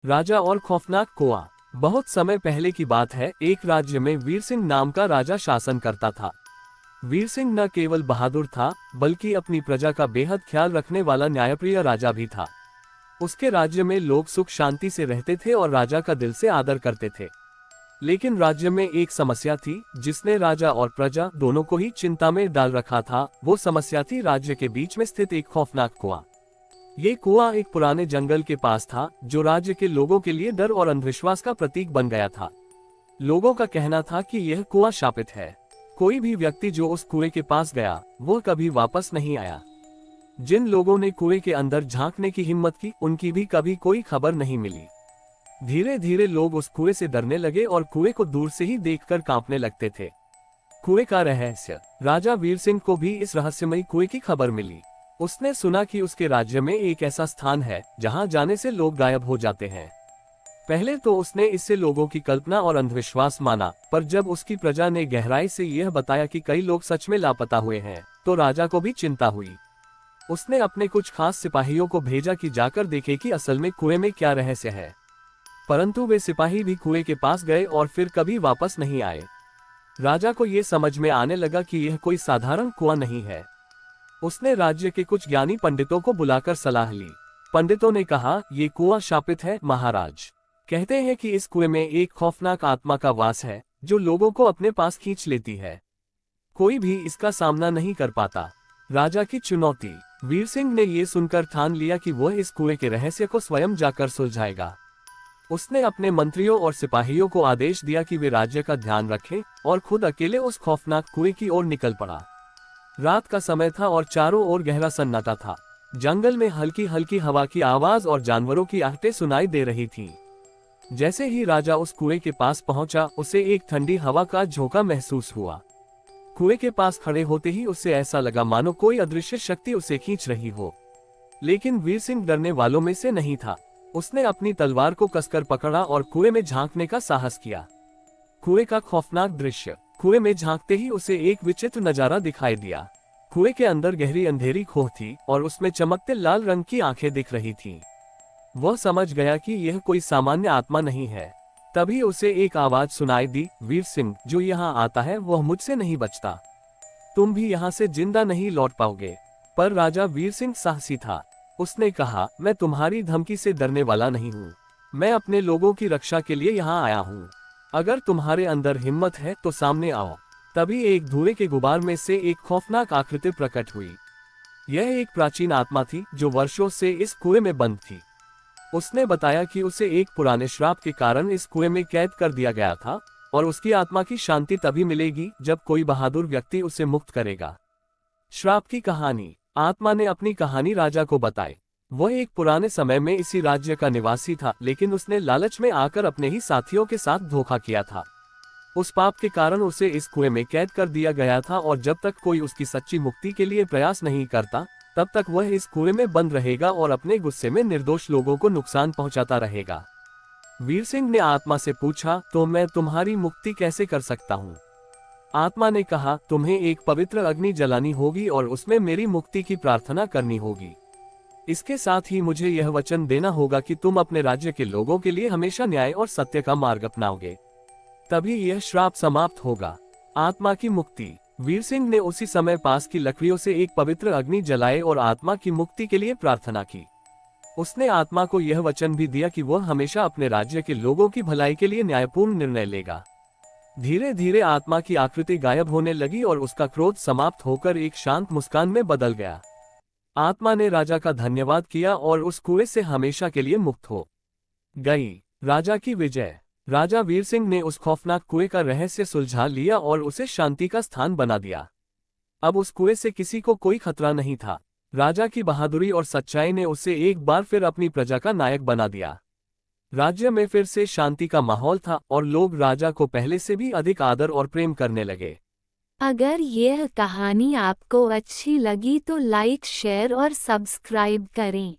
राजा और खौफनाक कुआं। बहुत समय पहले की बात है, एक राज्य में वीर सिंह नाम का राजा शासन करता था। वीर सिंह न केवल बहादुर था, बल्कि अपनी प्रजा का बेहद ख्याल रखने वाला न्यायप्रिय राजा भी था। उसके राज्य में लोग सुख शांति से रहते थे और राजा का दिल से आदर करते थे। लेकिन राज्य में एक समस्या थी, जिसने राजा और प्रजा दोनों को ही चिंता में डाल रखा था। वो समस्या थी राज्य के बीच में स्थित एक खौफनाक कुआं। ये कुआं एक पुराने जंगल के पास था, जो राज्य के लोगों के लिए डर और अंधविश्वास का प्रतीक बन गया था। लोगों का कहना था कि यह कुआं शापित है। कोई भी व्यक्ति जो उस कुएं के पास गया, वो कभी वापस नहीं आया। जिन लोगों ने कुएं के अंदर झांकने की हिम्मत की, उनकी भी कभी कोई खबर नहीं मिली। धीरे धीरे लोग उस कुएं से डरने लगे और कुएं को दूर से ही देखकर कांपने लगते थे। कुएं का रहस्य। राजा वीर सिंह को भी इस रहस्यमयी कुएं की खबर मिली। उसने सुना कि उसके राज्य में एक ऐसा स्थान है, जहां जाने से लोग गायब हो जाते हैं। पहले तो उसने इससे लोगों की कल्पना और अंधविश्वास माना, पर जब उसकी प्रजा ने गहराई से यह बताया कि कई लोग सच में लापता हुए हैं, तो राजा को भी चिंता हुई। उसने अपने कुछ खास सिपाहियों को भेजा कि जाकर देखे कि असल में कुएं में क्या रहस्य है। परंतु वे सिपाही भी कुएं के पास गए और फिर कभी वापस नहीं आए। राजा को यह समझ में आने लगा कि यह कोई साधारण कुआं नहीं है। उसने राज्य के कुछ ज्ञानी पंडितों को बुलाकर सलाह ली। पंडितों ने कहा, ये कुआं शापित है महाराज। कहते हैं कि इस कुएं में एक खौफनाक आत्मा का वास है, जो लोगों को अपने पास खींच लेती है। कोई भी इसका सामना नहीं कर पाता। राजा की चुनौती। वीर सिंह ने यह सुनकर ठान लिया कि वह इस कुएं के रहस्य को स्वयं जाकर सुलझाएगा। उसने अपने मंत्रियों और सिपाहियों को आदेश दिया कि वे राज्य का ध्यान रखें, और खुद अकेले उस खौफनाक कुएं की ओर निकल पड़ा। रात का समय था और चारों ओर गहरा सन्नाटा था। जंगल में हल्की हल्की हवा की आवाज और जानवरों की आहटें सुनाई दे रही थीं। जैसे ही राजा उस कुएं के पास पहुंचा, उसे एक ठंडी हवा का झोंका महसूस हुआ। कुएं के पास खड़े होते ही उसे ऐसा लगा मानो कोई अदृश्य शक्ति उसे खींच रही हो। लेकिन वीर सिंह डरने वालों में से नहीं था। उसने अपनी तलवार को कसकर पकड़ा और कुएं में झांकने का साहस किया। कुएं का खौफनाक दृश्य। कुएं में झांकते ही उसे एक विचित्र नजारा दिखाई दिया। कुएं के अंदर गहरी अंधेरी खोह थी और उसमें चमकते लाल रंग की आंखें दिख रही थीं। वह समझ गया कि यह कोई सामान्य आत्मा नहीं है। तभी उसे एक आवाज सुनाई दी, वीर सिंह, जो यहाँ आता है वह मुझसे नहीं बचता। तुम भी यहाँ से जिंदा नहीं लौट पाओगे। पर राजा वीर सिंह साहसी था। उसने कहा, मैं तुम्हारी धमकी से डरने वाला नहीं हूँ। मैं अपने लोगों की रक्षा के लिए यहाँ आया हूँ। अगर तुम्हारे अंदर हिम्मत है तो सामने आओ। तभी एक धुएं के गुबार में से एक खौफनाक आकृति प्रकट हुई। यह एक प्राचीन आत्मा थी, जो वर्षों से इस कुएं में बंद थी। उसने बताया कि उसे एक पुराने श्राप के कारण इस कुएं में कैद कर दिया गया था, और उसकी आत्मा की शांति तभी मिलेगी जब कोई बहादुर व्यक्ति उसे मुक्त करेगा। श्राप की कहानी। आत्मा ने अपनी कहानी राजा को बताई। वह एक पुराने समय में इसी राज्य का निवासी था, लेकिन उसने लालच में आकर अपने ही साथियों के साथ धोखा किया था। उस पाप के कारण उसे इस कुएं में कैद कर दिया गया था, और जब तक कोई उसकी सच्ची मुक्ति के लिए प्रयास नहीं करता, तब तक वह इस कुएं में बंद रहेगा और अपने गुस्से में निर्दोष लोगों को नुकसान पहुंचाता रहेगा। वीर सिंह ने आत्मा से पूछा, तो मैं तुम्हारी मुक्ति कैसे कर सकता हूँ? आत्मा ने कहा, तुम्हें एक पवित्र अग्नि जलानी होगी और उसमें मेरी मुक्ति की प्रार्थना करनी होगी। इसके साथ ही मुझे यह वचन देना होगा कि तुम अपने राज्य के लोगों के लिए हमेशा न्याय और सत्य का मार्ग अपनाओगे। तभी यह श्राप समाप्त होगा। आत्मा की मुक्ति। वीर सिंह ने उसी समय पास की लकड़ियों से एक पवित्र अग्नि जलाए और आत्मा की मुक्ति के लिए प्रार्थना की। उसने आत्मा को यह वचन भी दिया कि वह हमेशा अपने राज्य के लोगों की भलाई के लिए न्यायपूर्ण निर्णय लेगा। धीरे धीरे आत्मा की आकृति गायब होने लगी और उसका क्रोध समाप्त होकर एक शांत मुस्कान में बदल गया। आत्मा ने राजा का धन्यवाद किया और उस कुएं से हमेशा के लिए मुक्त हो गई। राजा की विजय। राजा वीर सिंह ने उस खौफनाक कुएं का रहस्य सुलझा लिया और उसे शांति का स्थान बना दिया। अब उस कुएं से किसी को कोई खतरा नहीं था। राजा की बहादुरी और सच्चाई ने उसे एक बार फिर अपनी प्रजा का नायक बना दिया। राज्य में फिर से शांति का माहौल था और लोग राजा को पहले से भी अधिक आदर और प्रेम करने लगे। अगर यह कहानी आपको अच्छी लगी तो लाइक, शेयर और सब्सक्राइब करें।